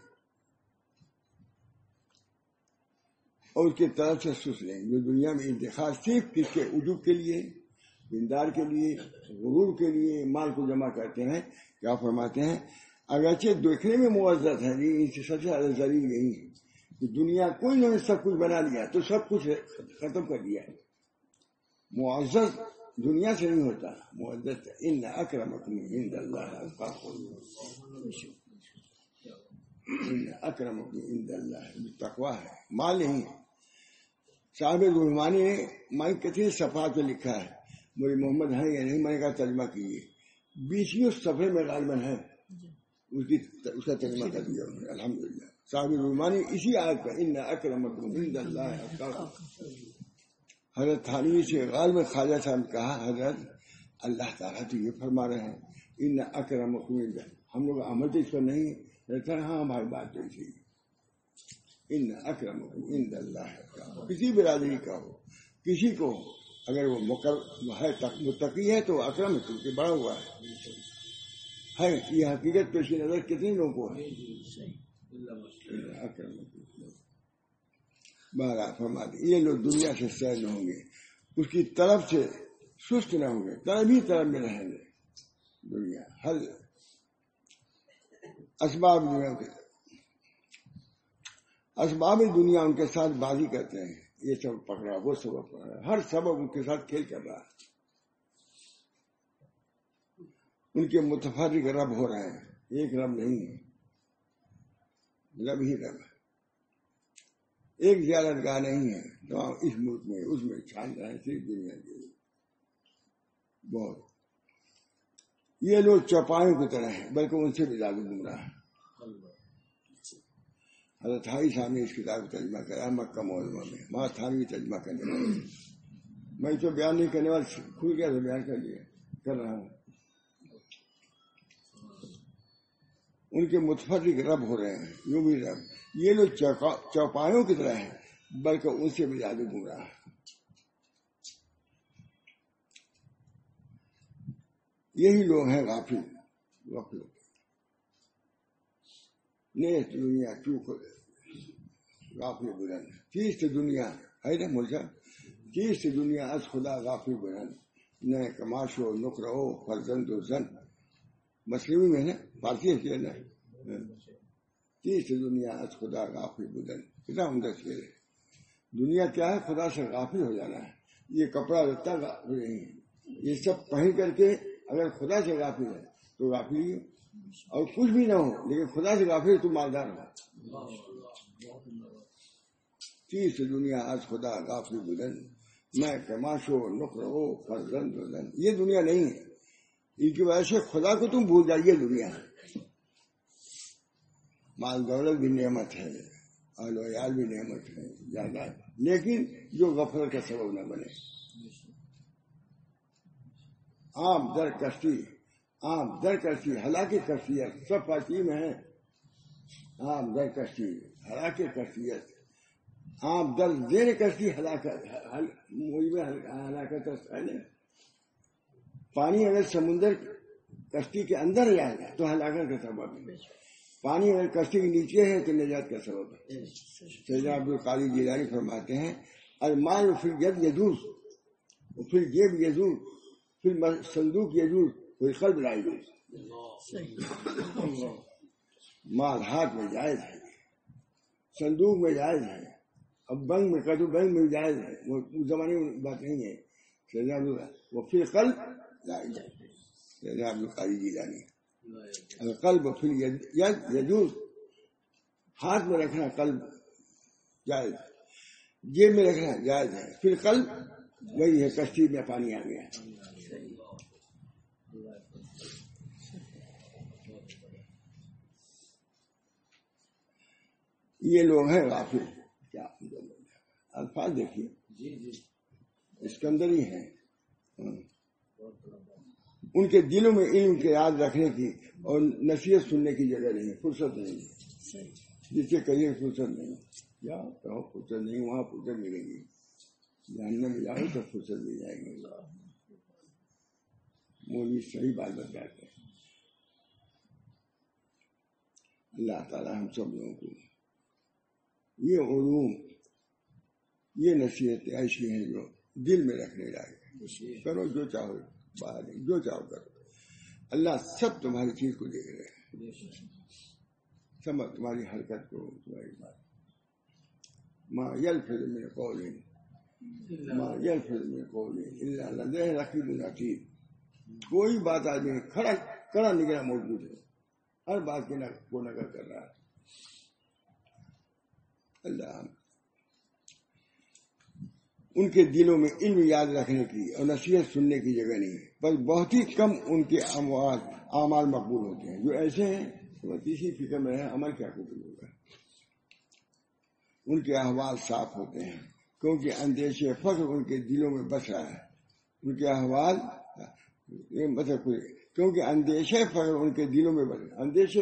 اور اس کی طرف سے سوچ لیں گے. جو دنیا میں انتخاب صرف کس کے عجوب کے لیے, دیندار کے لیے, غرور کے لیے مال کو جمع کرتے ہیں. کیا فرماتے ہیں, اگرچہ دیکھنے میں معزز ہے لیکن ان سے سب سے زیادہ ذلیل یہی ہے کہ دنیا کو انہوں نے سب کچھ بنا لیا تو سب کچھ ختم کر دیا ہے. معزز دنیا سے نہیں ہوتا, معزز ان اکرمکم عند اللہ اتقاکم, ان اکرمکم عند اللہ تقویٰ ہے, مال نہیں ہے. صاحب رحمانی نے مائی کتنی صفحات میں لکھا ہے, مجھے محمد ہے یا نہیں, میں نے کہا ترجمہ کیجیے. 20 صفحے میں غالباً ہے, اس کا ترجمہ کر دیا انہوں نے الحمدللہ. صاحب رحمانی اسی آیت پر ان اکرمکم عند اللہ اتقاکم, حضرت تھانوی سے غالب خواجہ صاحب نے کہا حضرت اللہ تعالیٰ تو یہ فرما رہے ہیں ان اکرمکم عند، ہم لوگ عمل تو اس پر نہیں ہے. ہاں ہماری بات تو تھی ان اکرمکم عند اللہ کا، کسی برادری کا ہو، کسی کو اگر وہ متقی ہے تو اکرم تم سے بڑا ہوا ہے. یہ حقیقت پیش نظر کتنے لوگوں کو ہے. بہرحال فرما دیں یہ لوگ دنیا سے سیر نہ ہوں گے، اس کی طرف سے سست نہ ہوں گے، طرف ہی طرف میں رہیں گے. دنیا ہر اسباب دنیا ان کے ساتھ بازی کرتے ہیں. یہ سب پکڑا، وہ سبب پکڑا، ہر سبب ان کے ساتھ کھیل کر رہا ہے. ان کے متفرق رب ہو رہے ہیں، ایک رب نہیں ہے، رب ہی رب ہے. ایک زیارت گاہ نہیں ہے تو اس ملک میں اس میں چھان رہے ہیں صرف دنیا کے لیے. بہت یہ لوگ چوپایوں کی طرح ہیں، بلکہ ان سے بھی زیادہ گمراہ ہے. حضرت تھانوی صاحب نے اس کتاب کا ترجمہ کرا مکہ معظمہ میں، وہاں تھانوی ترجمہ کرنے والے. میں تو بیان نہیں کرنے والا، کھل گیا تو بیان کر رہا ہوں. ان کے متفرق رب ہو رہے ہیں، یوں بھی رب. یہ لوگ چوپایوں کی طرح ہیں، بلکہ ان سے بھی زیادہ گمراہ ہے. یہی لوگ ہیں غافل. نیست دنیا چوک غافل بلند، چیز دنیا ہے نا ملک، چیز دنیا از خدا غافل بلند، نہ کماش ہو نقر ہو فرزند و زن. مسلم میں نا فارسی ہے نا، چیز دنیا از خدا غافل بلند. کتنا عمدہ شعر ہے. دنیا کیا ہے؟ خدا سے غافل ہو جانا ہے. یہ کپڑا لتا غافل نہیں ہے، یہ سب پہن کر کے اگر خدا سے غافل ہے تو غافل ہی ہو. اور کچھ بھی نہ ہو لیکن خدا سے غافل تو مالدار ہو. چیز دنیا آج خدا غافل بلند، میں کماشو نقر ہو فرزند بلند. یہ دنیا نہیں ہے، ان کی وجہ سے خدا کو تم بھول جائیے. دنیا مال دولت بھی نعمت ہے، اہل و عیال بھی نعمت ہے زیادہ، لیکن جو غفلت کا سبب نہ بنے. عام در کشتی ہلاکی کشتیت سب فارسی میں ہے. عام در کشتی ہلاکی کشتیت، عام در زیر کشتی ہلاکت. ہلاکت ہے نا. پانی اگر سمندر کشتی کے اندر جائے گا تو ہلاکت کا سبب ہے، پانی اگر کشتی کے نیچے ہے تو نجات کا سبب ہے. سیدنا عبدالقادر جیلانی فرماتے ہیں المال فی الید یجوز فی الجیب یجوز پھر صندوق یجوز کوئی قلب لا یجوز. مال ہاتھ میں جائز ہے، صندوق میں جائز ہے، اب بینک میں کدو بینک میں جائز ہے، وہ اس زمانے میں بات نہیں ہے. وہ پھر قلب لا یجوز. سیدنا عبدالقادر جیلانی القلب پھر ید یجوز، ہاتھ میں رکھنا قلب جائز، جیب میں رکھنا جائز ہے، پھر قلب وہی ہے کشتی میں پانی آ گیا. یہ لوگ ہیں غافل. کیا الفاظ دیکھیے، اسکندری ہیں. ان کے دلوں میں علم کے یاد رکھنے کی اور نصیحت سننے کی جگہ نہیں، فرصت نہیں. جس سے کہیے فرصت نہیں، یا کہو فرصت نہیں، وہاں فرصت ملے گی. جاننے میں جاؤ تو فرصت مل جائے گی. مولوی صحیح بات بتاتے ہیں. اللہ تعالیٰ ہم سب لوگوں کو یہ علوم، یہ نصیحتیں ایسی ہیں جو دل میں رکھنے لائق. کرو جو چاہو، باہر جو چاہو کرو. اللہ سب تمہاری چیز کو دیکھ رہے ہیں، سب تمہاری حرکت کو، تمہاری بات. ما یلفظ من قول الا لدیہ رقیب عتید. کوئی بات آدمی کھڑا نگراں موجود ہے، ہر بات کی کو نقل کر رہا ہے. اللہ ان کے دلوں میں علم یاد رکھنے کی اور نصیحت سننے کی جگہ نہیں ہے، بس بہت ہی کم ان کے اعمال مقبول ہوتے ہیں. جو ایسے ہیں اسی فکر میں ہے عمل کیا قبول ہوگا. ان کے احوال صاف ہوتے ہیں، کیونکہ اندیشے فخر ان کے دلوں میں بس رہا ہے، ان کے احوال مطلب کیونکہ اندیشہ فخر ان کے دلوں میں بس، اندیشے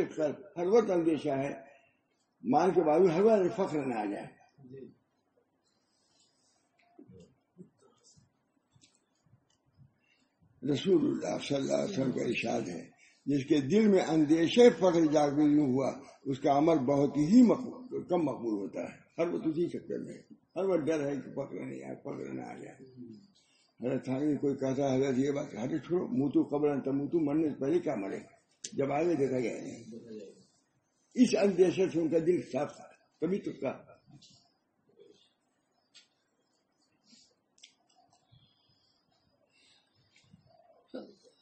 ہر وقت اندیشہ ہے، مال کے باوجود ہر وقت فخر نہ آ جائے۔ رسول اللہ صلی اللہ علیہ وسلم کا ارشاد ہے، جس کے دل میں اندیشہ فخر جاگزی ہوا اس کا عمل بہت ہی کم مقبول ہوتا ہے۔ ہر وقت اسی چکر میں، ہر وقت ڈر ہے کہ فخر نہیں آئے، فخر نہ آ جائے۔ حضرت تھانی کوئی کہتا ہے حضرت یہ بات، حضرت چھوڑو، موتو قبل ان تموتو، مرنے سے پہلے کیا مرے، جب آگے دیکھا گیا ہے۔ اس اندیشے سے ان کا دل صاف تھا، تبھی تو کا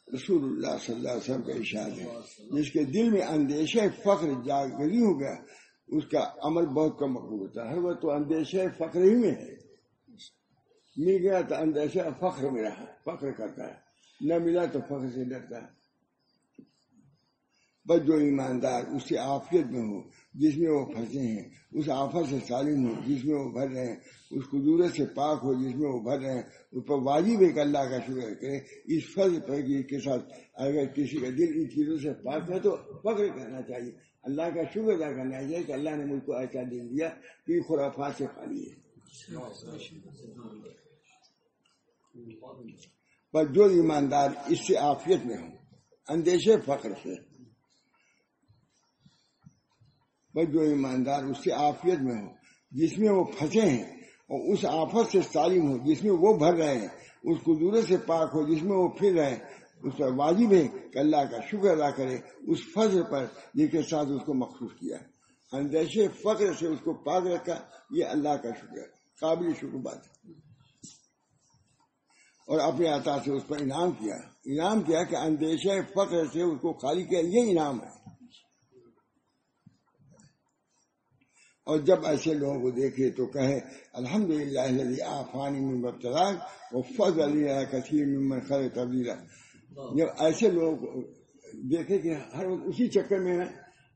رسول اللہ صلی اللہ علیہ وسلم کا ارشاد ہے، جس کے دل میں اندیشہ فخر جاگزی ہو گیا اس کا عمل بہت کم مقبول ہوتا ہے۔ ہر وقت تو اندیشہ فخر ہی میں ہے، مل گیا تو اندیشہ فخر میں رہا، فخر کرتا ہے، نہ ملا تو فخر سے ڈرتا ہے۔ بس جو ایماندار اس سے عافیت میں ہو جس میں وہ پھنسے ہیں، اس آفت سے سالم ہو جس میں وہ بھر رہے ہیں، اس قدورت سے پاک ہو جس میں وہ بھر رہے ہیں، اس پر واجب ہے کہ اللہ کا شکر کرے۔ اس فرض پر کے ساتھ اگر کسی کا دل ان چیزوں سے پاک ہے تو فخر کرنا چاہیے، اللہ کا شکر ادا کرنا چاہیے کہ اللہ نے مجھ کو ایسا دل دیا کہ خرافات سے خالی ہے۔ پر جو ایماندار اس سے عافیت میں ہو، اندیشے فخر سے، پر جو ایماندار اس سے عافیت میں ہو جس میں وہ پھنسے ہیں، اور اس آفت سے سالم ہو جس میں وہ بھر رہے ہیں، اس قدورت سے پاک ہو جس میں وہ پھر رہے ہیں، اس پر واجب ہے کہ اللہ کا شکر ادا کرے اس فضل پر جن کے ساتھ اس کو مخصوص کیا۔ اندیشے فخر سے اس کو پاک رکھا، یہ اللہ کا شکر ہے، قابل شکر بات ہے۔ اور اپنے عطا سے اس پر انعام کیا کہ اندیشہ فخر سے اس کو خالی کیا، یہ انعام ہے۔ اور جب ایسے لوگوں کو دیکھے تو کہے الحمدللہ الذی عافانی مما ابتلاک وفضل علی کثیر ممن خلق تفضیلا۔ جب ایسے لوگ دیکھے کہ ہر وقت اسی چکر میں ہے،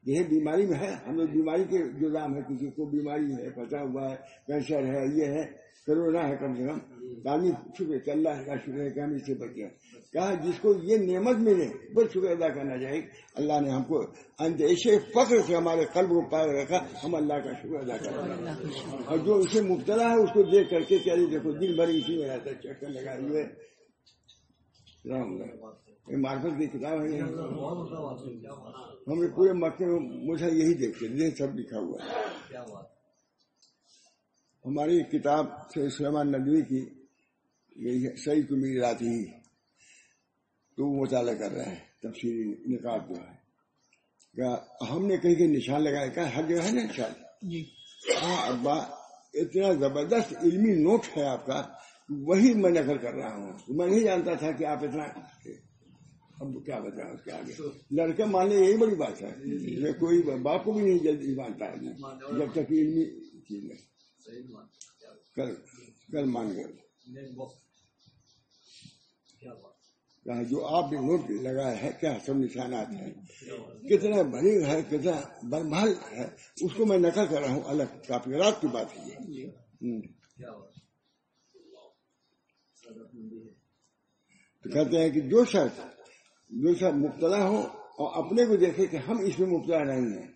یہ بیماری میں ہے، ہم لوگ بیماری کے جزام ہے، کسی کو بیماری ہے، پھنسا ہوا ہے، کینسر ہے، یہ ہے، کرونا ہے، کم سے کم تعلیم شکر کہ اللہ کا شکر ہے کہ ہم اس سے بچے۔ کہا جس کو یہ نعمت ملے بس شکر ادا کرنا چاہیے، اللہ نے ہم کو اندیشے فخر سے ہمارے قلب کو پاک رکھا، ہم اللہ کا شکر ادا کریں۔ اور جو اسے مبتلا ہے اس کو دیکھ کر کے چلیے دیکھو دن بھر اسی میں رہتا ہے، چکر لگائے ہوئے۔ یہ معرفت کی کتاب ہے، ہم نے پورے مکے میں مجھے یہی دیکھتے یہ سب لکھا ہوا ہے۔ ہماری کتاب سے سلیمان ندوی کی صحیح کو میری رات ہی تو وہ مطالعہ کر رہا ہے، تفسیری نقاب جو ہے، ہم نے کہیں کہ نشان لگایا، کہا ہر جگہ ہے نا نشان جی۔ ہاں ابا اتنا زبردست علمی نوٹ ہے آپ کا، وہی میں نقل کر رہا ہوں، میں نہیں جانتا تھا کہ آپ اتنا، اب کیا بتائیں اس کے آگے، لڑکا ماننے یہی بڑی بات ہے، کوئی باپ کو بھی نہیں جلدی مانتا ہے جب تک علمی چیز ہے، کل مان کر جو آپ نے نوٹ لگایا ہے کیا سب نشانات ہیں، کتنا بڑی ہے، کتنا برمال ہے، اس کو میں نقل کر رہا ہوں، الگ کافی رات کی بات ہے یہ۔ تو کہتے ہیں کہ جو شخص مبتلا ہو اور اپنے کو دیکھے کہ ہم اس میں مبتلا نہیں ہیں،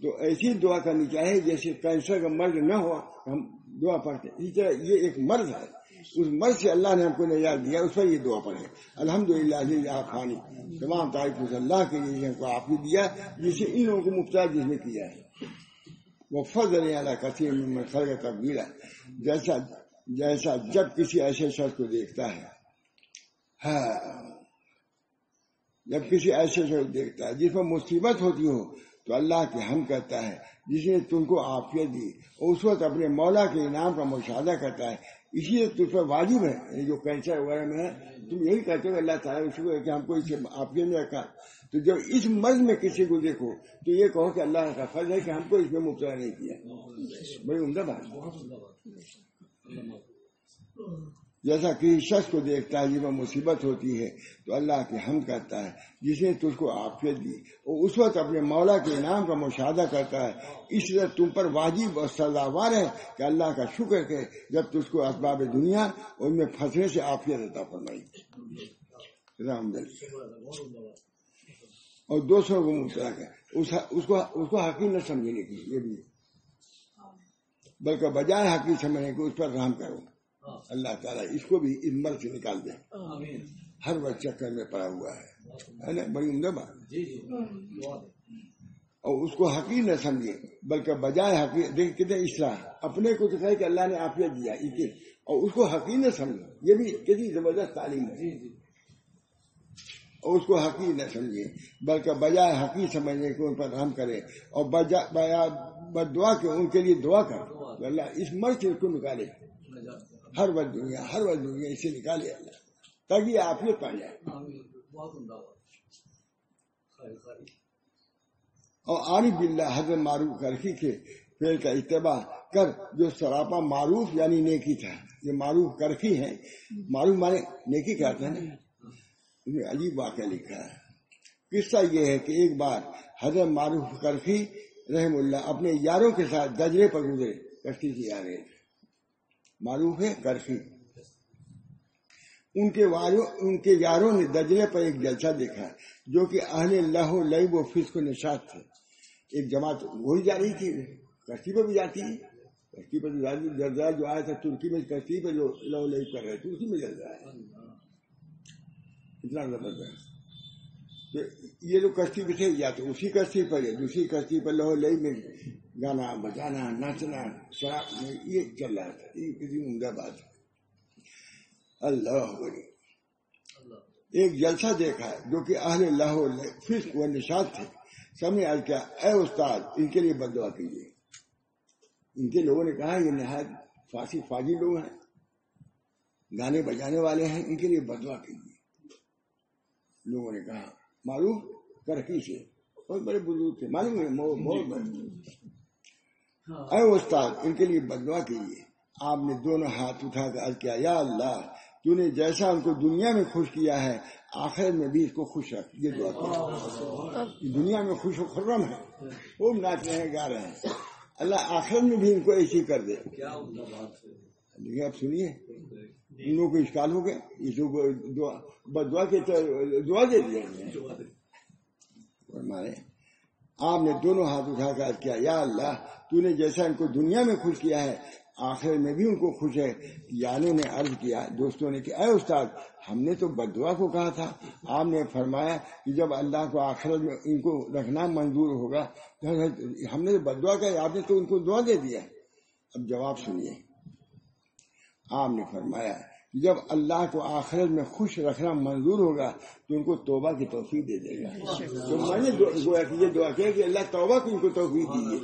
تو ایسی دعا کرنی چاہیے جیسے کینسر کا مرض نہ ہو ہم دعا پڑھتے ہیں، اسی طرح یہ ایک مرض ہے، اس مرض سے اللہ نے ہم کو نجات دیا، اس پر یہ دعا پڑھے الحمدللہ الذی عافانی، تمام تعریف اللہ کے لیے ہم کو عافیت دیا جسے ان لوگوں کو مبتلا جس نے کیا ہے، وہ فضل علی کثیر ممن خلق تفضیلا، جیسا جب کسی ایسے شخص کو دیکھتا ہے، جب کسی ایسے شخص دیکھتا ہے جس پر مصیبت ہوتی ہو تو اللہ کے ہم کہتا ہے جس نے تم کو عافیت دی، اور اس وقت اپنے مولا کے انعام کا مشاہدہ کرتا ہے، اسی لیے تم پر واجب ہے جو کینسر وغیرہ میں ہے تم یہی کہتے ہو اللہ تعالیٰ کا شکر ہے کہ ہم کو اسے عافیت میں رکھا، تو جب اس مرض میں کسی کو دیکھو تو یہ کہو کہ اللہ کا فضل ہے کہ ہم کو اس میں مبتلا نہیں کیا۔ بڑی عمدہ بات۔ جیسا کسی شخص کو دیکھتا ہے جب وہ مصیبت ہوتی ہے تو اللہ کی حمد کرتا ہے جس نے تجھ کو عافیت دی، اور اس وقت اپنے مولا کے انعام کا مشاہدہ کرتا ہے. اس لیے تم پر واجب اور سزاوار ہے کہ اللہ کا شکر کرے جب تجھ کو اسباب دنیا اور ان میں پھنسنے سے عافیت عطا فرمائی. اور دوسروں کو مبتلا کر اس کو حقیر نہ سمجھنے کی، یہ بھی بلکہ بجائے حقیر سمجھنے کو اس پر رحم کرو. اللہ تعالیٰ اس کو بھی اس مرض سے نکال دے. ہر وقت چکر میں پڑا ہوا ہے نا، بڑی عمدہ بات. اور اس کو حقیر نہ سمجھے بلکہ بجائے حقیر، دیکھ کتنے اصلاح اپنے کو تو کہے کہ اللہ نے عافیت دیا اور اس کو حقیر نہ سمجھے، یہ بھی کتنی زبردست تعلیم ہے. اور اس کو حقیر نہ سمجھے بلکہ بجائے حقیر سمجھنے کو ان پر رحم کرے، اور بد دعا کے ان کے لیے دعا کر اللہ اس مرض سے اس کو نکالے. ہر وقت دنیا اس سے نکالے اللہ تاکہ یہ عافیت پا جائے. اور عارف باللہ حضرت معروف کرخی کے فعل کا اتباع کر جو سراپا معروف یعنی نیکی تھا. یہ معروف کرخی ہے، معروف مانے نیکی کہتے ہیں نا. عجیب واقعہ لکھا ہے. قصہ یہ ہے کہ ایک بار حضرت معروف کرخی رحم اللہ اپنے یاروں کے ساتھ دجلے پر گزرے، کشتی سے آ رہے تھے. معروف ہے کرخی. ان کے یاروں نے دجلے پر ایک جلسہ دیکھا جو کہ اہل لہو لعب و فسق و نشاط تھے. ایک جماعت وہی جا رہی تھی، کشتی پہ بھی جاتی ہے. کشتی پہ زلزلہ جو آیا تھا ترکی میں، کشتی پہ جو لہو لعب کر رہے تھے اسی میں زلزلہ آیا. اتنا زبردست. تو یہ جو کشتی پہ تھے یا تو اسی کشتی پر یا دوسری کشتی پر لہو لعب میں گانا بجانا ناچنا شراب میں یہ چل رہا تھا. یہ کسی عمدہ بات ہے. اللہ ایک جلسہ دیکھا جو کہ اہل لہو فسق و نشاط تھے. سامنے آج کیا، اے استاد ان کے لیے بد دعا کیجیے. ان کے لوگوں نے کہا یہ نہایت فاجی لوگ ہیں، گانے بجانے والے ہیں، ان کے لیے بد دعا کیجیے. لوگوں نے کہا معروف کرخی سے، بہت بڑے بزرگ تھے، معلوم ہے بہت بڑے. اے استاد ان کے لیے بد دعا کیجیے. آپ نے دونوں ہاتھ اٹھا کر عرض کیا، یا اللہ تو نے جیسا ان کو دنیا میں خوش کیا ہے آخرت میں بھی اس کو خوش رکھ. یہ دعا کیا. دنیا میں خوش و خرم ہے، خوب ناچ رہے ہیں، گا رہے ہیں. اللہ آخرت میں بھی ان کو ایسی کر دے. دیکھیں اب سنیے، ان لوگوں کو اشکال ہو گیا، اس بد دعا کے دعا دے دیا. آپ نے دونوں ہاتھ اٹھا کر کیا، یا اللہ تو نے جیسا ان کو دنیا میں خوش کیا ہے آخر میں بھی ان کو خوش ہے. یاروں نے عرض کیا، دوستوں نے کہ اے استاد ہم نے تو بد دعا کو کہا تھا. آپ نے فرمایا کہ جب اللہ کو آخرت میں ان کو رکھنا منظور ہوگا، ہم نے بد دعا کہا، آپ نے تو ان کو دعا دے دیا. اب جواب سنیے. آپ نے فرمایا کہ جب اللہ کو آخرت میں خوش رکھنا منظور ہوگا تو ان کو توبہ کی توفیق دے دے گا. تو میں نے یہ دعا کیا کہ اللہ توبہ کو ان کو توفیق دیجیے.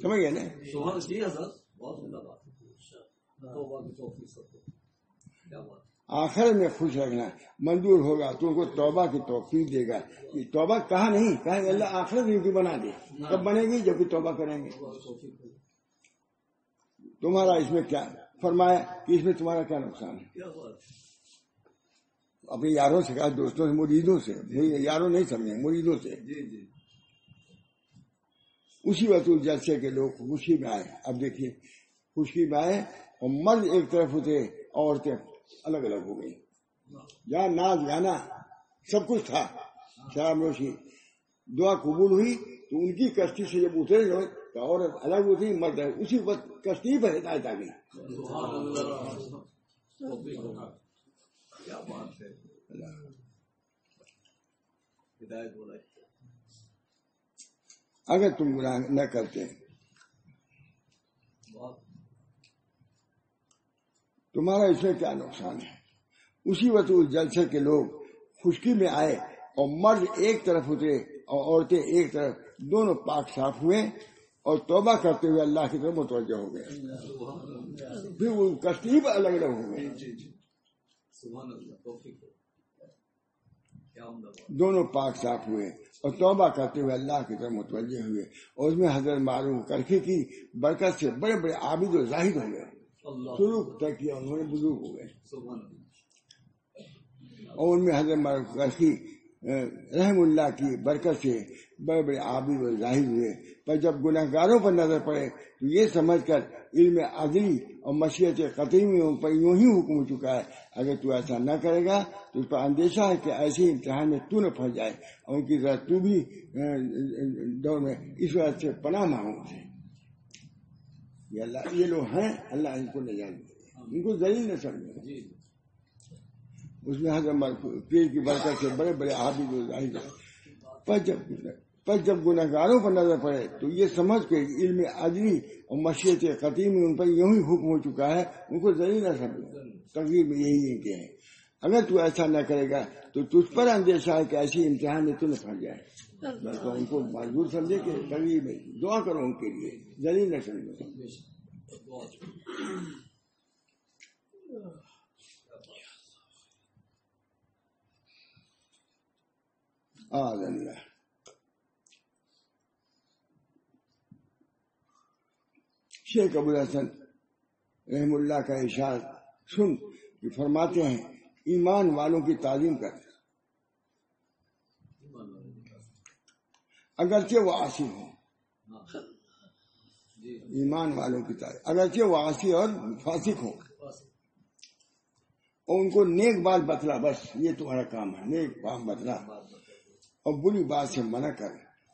سمجھ گئے نا؟ آخر میں خوش رکھنا منظور ہوگا تو ان کو توبہ کی توفیق دے گا. توبہ کہا نہیں، کہا کہ اللہ آخرت ان کی بنا دے. کب بنے گی؟ جب کہ توبہ کریں گے. تمہارا اس میں کیا فرمایا کہ اس میں تمہارا کیا نقصان ہے؟ اپنے یاروں سے کہا، دوستوں سے، مریدوں سے، یاروں نہیں سمجھے، مریدوں سے. اسی وقت اس جلسے کے لوگ خوشی میں آئے. اب دیکھیے خوشی میں آئے اور مرد ایک طرف ہوتے، عورتیں الگ الگ ہو گئی. جہاں ناز گانا سب کچھ تھا، شراب نوشی. دعا قبول ہوئی تو ان کی کشتی سے جب اترے لوگ تو عورت الگ ہوتی، مرد ہے. اسی وقت کشتی پر ہدایت آ گئی. اگر تم گناہ نہ کرتے تمہارا اس میں کیا نقصان ہے؟ اسی وقت اس جلسے کے لوگ خشکی میں آئے اور مرد ایک طرف اترے اور عورتیں ایک طرف، دونوں پاک صاف ہوئے اور توبہ کرتے ہوئے اللہ کی طرف متوجہ ہو گئے. پھر وہ کشتی پر الگ الگ ہو گئے. دونوں پاک صاف ہوئے اور توبہ کرتے ہوئے اللہ کی طرف متوجہ ہوئے. اور اس میں حضرت معروف کرخی کی برکت سے بڑے بڑے عابد و زاہد ہو گئے. سلوک طے کیا، انہوں نے بزرگ ہو گئے. اور ان میں حضرت مرکزی رحم اللہ کی برکت سے بڑے بڑے عابد و ظاہر ہوئے. پر جب گناہگاروں پر نظر پڑے تو یہ سمجھ کر علم عدلی اور مشیت قطعی میں ان پر یوں ہی حکم ہو چکا ہے اگر تو ایسا نہ کرے گا تو اس پر اندیشہ ہے کہ ایسے امتحان میں تو نہ پھنس جائے، اور ان کی ذرا تو بھی دور میں اس وجہ سے پناہ مانگو سے. یہ اللہ یہ لوگ ہیں، اللہ ان کو نجات دے، ان کو ذلیل نہ سمجھے. اس میں حضرت پیر کی برکت سے بڑے بڑے عابد و ظاہر. پر جب گناہگاروں پر نظر پڑے تو یہ سمجھ کے علم عدلی اور مشیت قطعی میں ان پر یوں ہی حکم ہو چکا ہے، ان کو ذلیل نہ سمجھے. تقریر میں یہی ہے کہ اگر تو ایسا نہ کرے گا تو تجھ پر اندیشہ ہے کہ ایسی امتحان میں تو نہ پھنس جائے. تو ان کو معذور سمجھے کہ تقریر میں دعا کرو ان کے لیے، ذلیل نہ سمجھو. اللہ شیخ ابوالحسن رحم اللہ کا ارشاد سن کہ فرماتے ہیں ایمان والوں کی تعظیم کر، اگرچہ وہ عاصی ہوں. ایمان والوں کی تعظیم اگرچہ وہ عاصی اور فاسق ہوں، اور ان کو نیک بات بتلا، بس یہ تمہارا کام ہے، نیک بات بتلا اور بری بات سے منع کر.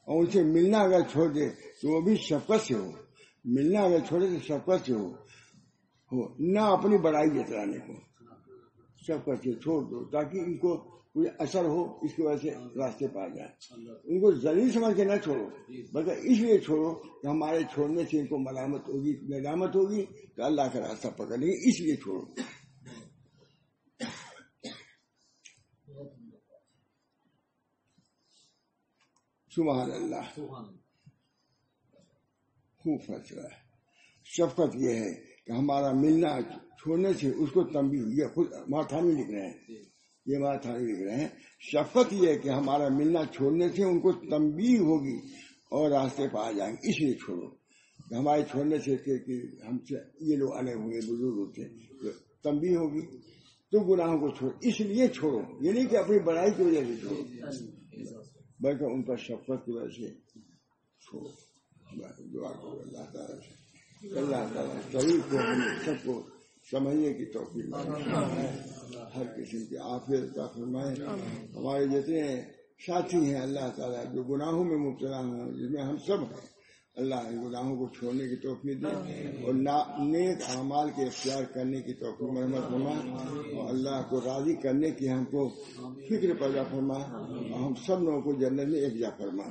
اور ان سے ملنا اگر چھوڑ دے تو وہ بھی شفقت سے ہو. ملنا اگر چھوڑے تو شفقت سے ہو، نہ اپنی بڑائی جتلانے کو. شفقت سے چھوڑ دو تاکہ ان کو کوئی اثر ہو، اس کی وجہ سے راستے پا جائیں. ان کو ذلیل سمجھ کے نہ چھوڑو، بلکہ اس لیے چھوڑو کہ ہمارے چھوڑنے سے ان کو ملامت ہوگی، ندامت ہوگی تو اللہ کا راستہ پکڑ لیں گے، اس لیے چھوڑو. سبحان اللہ. خوب فیصلہ ہے. شفقت یہ ہے کہ ہمارا ملنا چھوڑنے سے اس کو تنبیہ، یہ خود ماتھانی لکھ رہے ہیں، یہ ماتھانی لکھ رہے ہیں. شفقت یہ ہے کہ ہمارا ملنا چھوڑنے سے ان کو تنبیہ ہوگی اور راستے پہ آ جائیں گے، اس لیے چھوڑو. ہمارے چھوڑنے سے کہ ہم سے یہ لوگ الگ ہوئے بزرگ ہوتے تنبیہ ہوگی تو گناہوں کو چھوڑو، اس لیے چھوڑو. یہ نہیں کہ اپنی بڑائی کی وجہ سے چھوڑو، بلکہ ان پر شفقت کی وجہ سے چھوڑو. دعا کرو اللہ تعالیٰ سے، اللہ تعالیٰ صحیح کو ہم سب کو سمجھنے کی توفیق فرمائے، ہر قسم کی عافیت عطا فرمائے. ہمارے جتنے ساتھی ہیں اللہ تعالیٰ جو گناہوں میں مبتلا ہیں، جس میں ہم سب ہیں، اللہ ان گناہوں کو چھوڑنے کی توفیق دے اور نیک اعمال کے اختیار کرنے کی توفیق مرحمت فرما، اور اللہ کو راضی کرنے کی ہم کو فکر پیدا فرما، اور ہم سب لوگوں کو جنت میں یکجا فرما.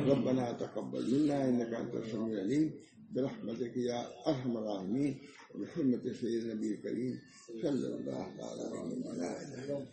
ربنا تقبل منا انک انت السمیع العلیم برحمتک یا ارحم الراحمین بحرمت سید نبی کریم صلی اللہ علیہ وسلم.